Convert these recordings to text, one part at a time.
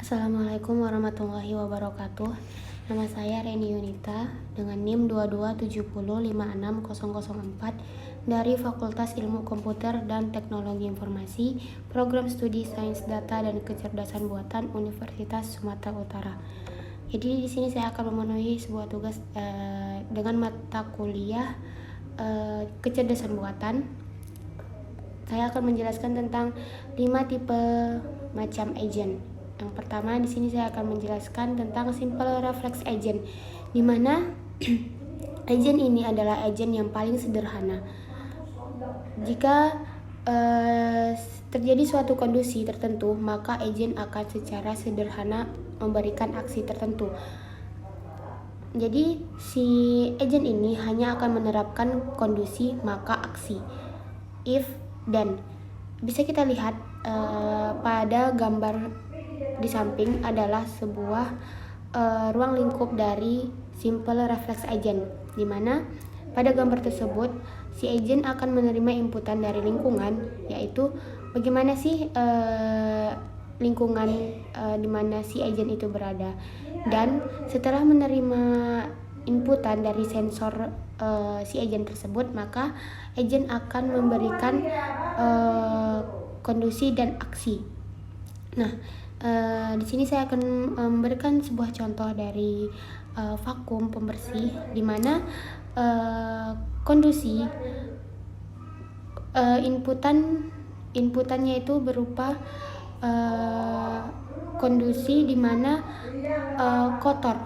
Assalamualaikum warahmatullahi wabarakatuh. Nama saya Reni Yunita dengan NIM 227056004 dari Fakultas Ilmu Komputer dan Teknologi Informasi, Program Studi Sains Data dan Kecerdasan Buatan Universitas Sumatera Utara. Jadi di sini saya akan memenuhi sebuah tugas dengan mata kuliah kecerdasan buatan. Saya akan menjelaskan tentang 5 tipe macam agent. Yang pertama di sini saya akan menjelaskan tentang simple reflex agent, di mana agent ini adalah agent yang paling sederhana. Jika terjadi suatu kondisi tertentu, maka agent akan secara sederhana memberikan aksi tertentu. Jadi si agent ini hanya akan menerapkan kondisi maka aksi. If dan bisa kita lihat pada gambar di samping adalah sebuah ruang lingkup dari simple reflex agent, di mana pada gambar tersebut si agent akan menerima inputan dari lingkungan, yaitu bagaimana sih lingkungan di mana si agent itu berada, dan setelah menerima inputan dari sensor si agent tersebut, maka agent akan memberikan kondisi dan aksi. Nah, di sini saya akan memberikan sebuah contoh dari vakum pembersih, di mana kondisi inputannya itu berupa kondisi di mana kotor,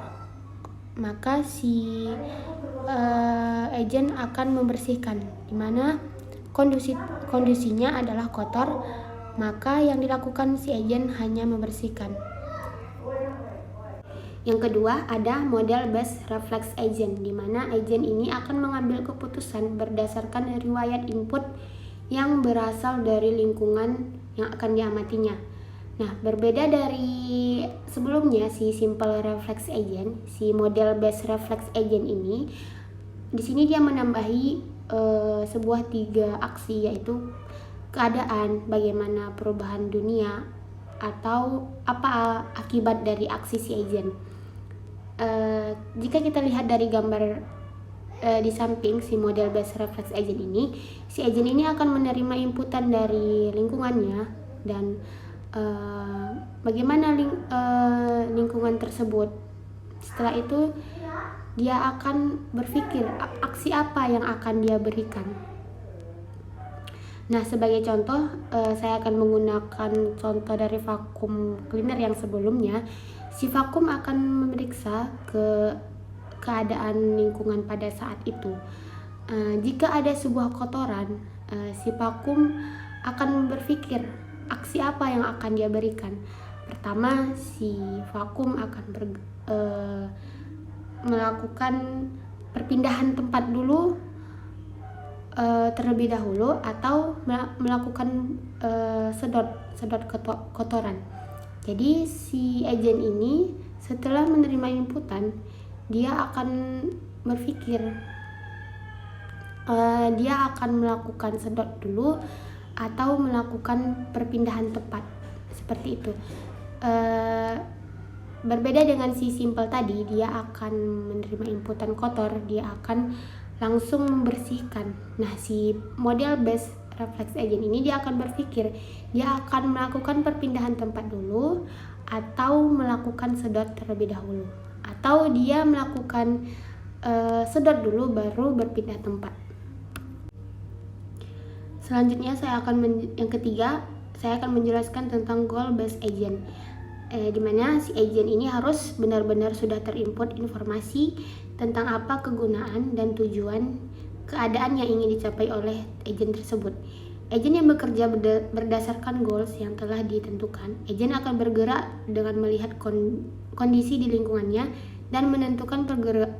maka si agent akan membersihkan, di mana kondisinya adalah kotor, maka yang dilakukan si agent hanya membersihkan. Yang kedua ada model based reflex agent, di mana agent ini akan mengambil keputusan berdasarkan riwayat input yang berasal dari lingkungan yang akan diamatinya. Nah, berbeda dari sebelumnya si simple reflex agent, si model based reflex agent ini di sini dia menambahi sebuah 3 aksi, yaitu keadaan, bagaimana perubahan dunia, atau apa akibat dari aksi si agent. Jika kita lihat dari gambar di samping si model based reflex agent ini, si agent ini akan menerima inputan dari lingkungannya, dan bagaimana lingkungan tersebut. Setelah itu dia akan berpikir aksi apa yang akan dia berikan. Nah, sebagai contoh, saya akan menggunakan contoh dari vakum cleaner yang sebelumnya. Si vakum akan memeriksa keadaan lingkungan pada saat itu. Jika ada sebuah kotoran, si vakum akan berpikir aksi apa yang akan dia berikan. Pertama, si vakum akan melakukan perpindahan tempat dulu terlebih dahulu, atau melakukan sedot kotoran. Jadi si agent ini setelah menerima inputan, dia akan berpikir dia akan melakukan sedot dulu atau melakukan perpindahan tempat, seperti itu. Berbeda dengan si simple tadi, dia akan menerima inputan kotor, dia akan langsung membersihkan. Nah, si model based reflex agent ini dia akan berpikir, dia akan melakukan perpindahan tempat dulu, atau melakukan sedot terlebih dahulu, atau dia melakukan sedot dulu baru berpindah tempat. Selanjutnya yang ketiga saya akan menjelaskan tentang goal based agent, di mana si agent ini harus benar-benar sudah terinput informasi tentang apa kegunaan dan tujuan keadaan yang ingin dicapai oleh agent tersebut. Agent yang bekerja berdasarkan goals yang telah ditentukan, agent akan bergerak dengan melihat kondisi di lingkungannya dan menentukan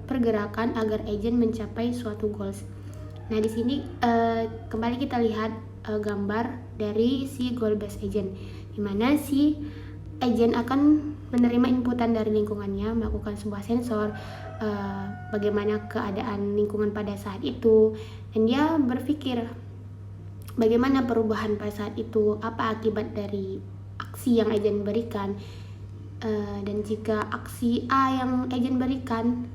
pergerakan agar agent mencapai suatu goals. Nah, di sini kembali kita lihat gambar dari si goal based agent, di mana si agent akan menerima inputan dari lingkungannya, melakukan sebuah sensor, bagaimana keadaan lingkungan pada saat itu, dan dia berpikir bagaimana perubahan pada saat itu, apa akibat dari aksi yang agent berikan. Dan jika aksi A yang agent berikan,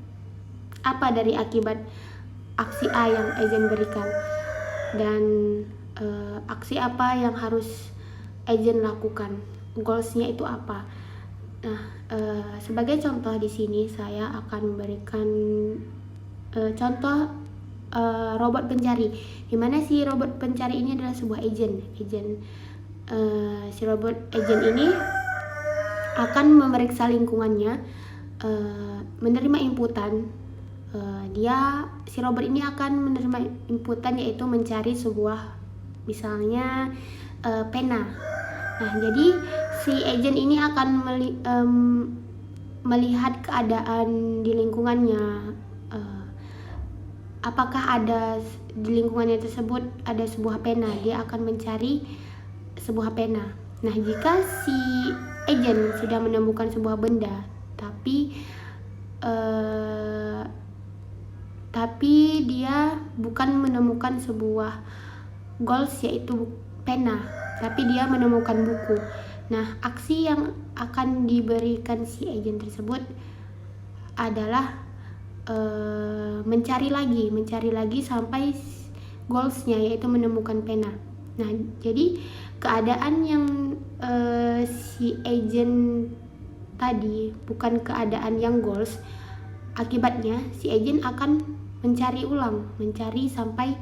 apa dari akibat aksi A yang agent berikan, dan aksi apa yang harus agent lakukan, goalsnya itu apa. Nah, sebagai contoh di sini saya akan memberikan contoh robot pencari, dimana si robot pencari ini adalah sebuah agent. Si robot agent ini akan memeriksa lingkungannya, menerima inputan. Si robot ini akan menerima inputan, yaitu mencari sebuah, misalnya pena. Nah, jadi si agent ini akan melihat keadaan di lingkungannya, apakah ada di lingkungannya tersebut ada sebuah pena. Dia akan mencari sebuah pena. Nah, jika si agent sudah menemukan sebuah benda, tapi dia bukan menemukan sebuah goals yaitu pena, tapi dia menemukan buku. Nah, aksi yang akan diberikan si agent tersebut adalah mencari lagi sampai goalsnya, yaitu menemukan pena. Nah, jadi keadaan yang si agent tadi bukan keadaan yang goals. Akibatnya si agent akan mencari sampai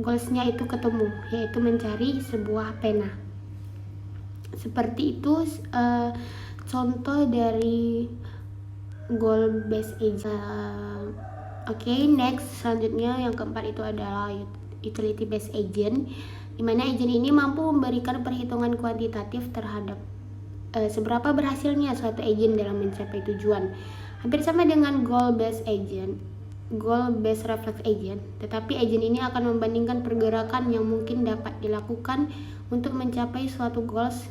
goalsnya itu ketemu, yaitu mencari sebuah pena. Seperti itu contoh dari goal based agent. Oke, next, selanjutnya yang keempat itu adalah utility based agent, di mana agent ini mampu memberikan perhitungan kuantitatif terhadap seberapa berhasilnya suatu agent dalam mencapai tujuan. Hampir sama dengan goal based reflex agent, tetapi agent ini akan membandingkan pergerakan yang mungkin dapat dilakukan untuk mencapai suatu goals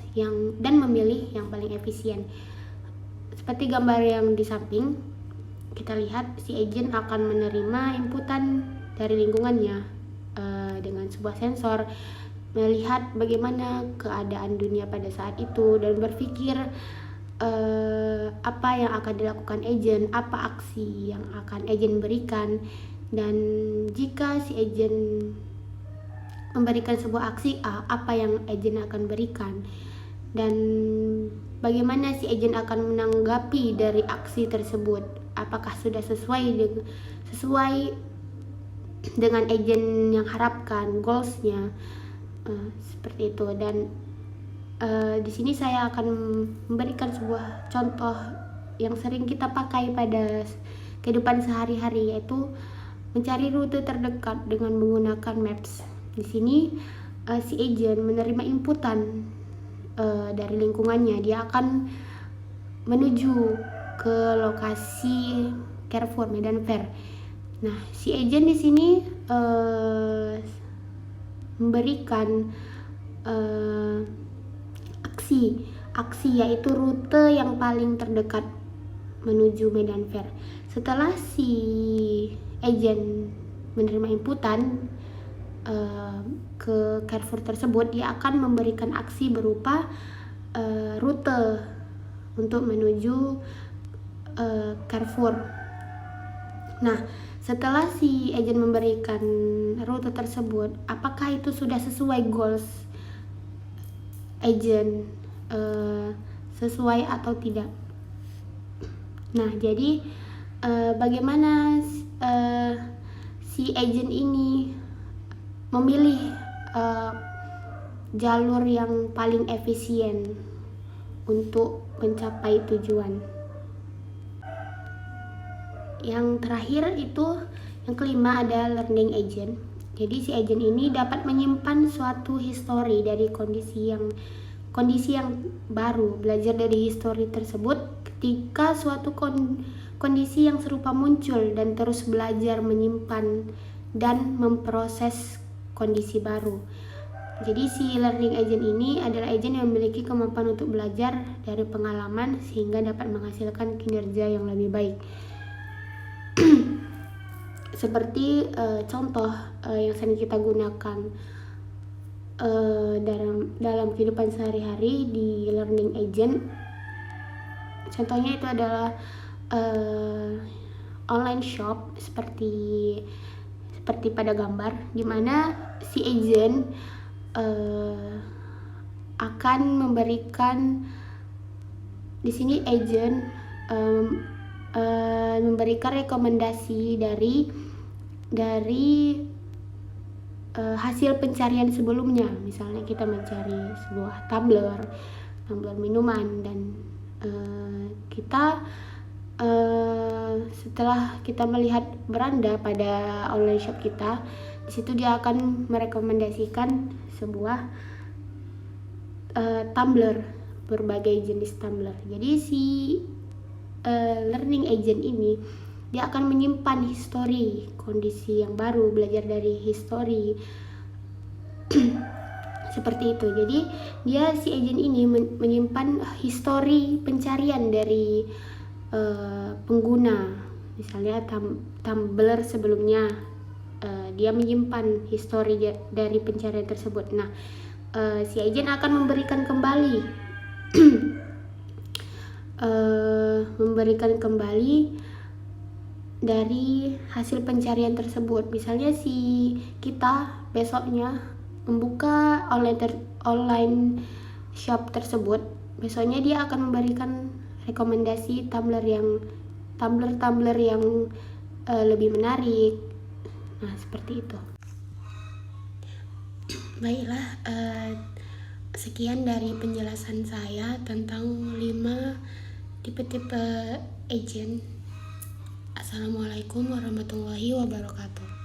dan memilih yang paling efisien. Seperti gambar yang di samping, kita lihat si agent akan menerima inputan dari lingkungannya dengan sebuah sensor, melihat bagaimana keadaan dunia pada saat itu, dan berpikir apa yang akan dilakukan agent, apa aksi yang akan agent berikan, dan jika si agent memberikan sebuah aksi A, apa yang agent akan berikan, dan bagaimana si agent akan menanggapi dari aksi tersebut, apakah sudah sesuai dengan agent yang harapkan, goalsnya, seperti itu. Dan di sini saya akan memberikan sebuah contoh yang sering kita pakai pada kehidupan sehari-hari, yaitu mencari rute terdekat dengan menggunakan maps. Di sini si agent menerima inputan dari lingkungannya. Dia akan menuju ke lokasi Carrefour Medan Fair. Nah, si agent di sini memberikan aksi yaitu rute yang paling terdekat menuju Medan Fair. Setelah si agent menerima inputan ke Carrefour tersebut, dia akan memberikan aksi berupa rute untuk menuju Carrefour. Nah, setelah si agent memberikan rute tersebut, apakah itu sudah sesuai goals agent, sesuai atau tidak? Nah, jadi bagaimana si agent ini memilih jalur yang paling efisien untuk mencapai tujuan. Yang terakhir itu, yang kelima, ada learning agent. Jadi si agent ini dapat menyimpan suatu histori dari kondisi yang baru, belajar dari histori tersebut ketika suatu kondisi yang serupa muncul, dan terus belajar menyimpan dan memproses kondisi baru. Jadi si learning agent ini adalah agent yang memiliki kemampuan untuk belajar dari pengalaman sehingga dapat menghasilkan kinerja yang lebih baik. Seperti contoh yang sering kita gunakan, dalam kehidupan sehari-hari di learning agent. Contohnya itu adalah online shop seperti pada gambar, di mana si agent akan memberikan, di sini agent memberikan rekomendasi dari hasil pencarian sebelumnya. Misalnya kita mencari sebuah tumbler minuman, dan kita setelah kita melihat beranda pada online shop kita, di situ dia akan merekomendasikan sebuah tumbler, berbagai jenis tumbler. Jadi si learning agent ini dia akan menyimpan histori kondisi yang baru, belajar dari histori seperti itu. Jadi dia, si agent ini menyimpan histori pencarian dari pengguna. Misalnya tumbler sebelumnya, dia menyimpan histori dari pencarian tersebut. Nah, si agent akan memberikan kembali dari hasil pencarian tersebut. Misalnya si kita besoknya membuka online shop tersebut, besoknya dia akan memberikan rekomendasi tumbler yang lebih menarik. Nah, seperti itu. Baiklah, sekian dari penjelasan saya tentang 5 tipe-tipe agent. Assalamualaikum warahmatullahi wabarakatuh.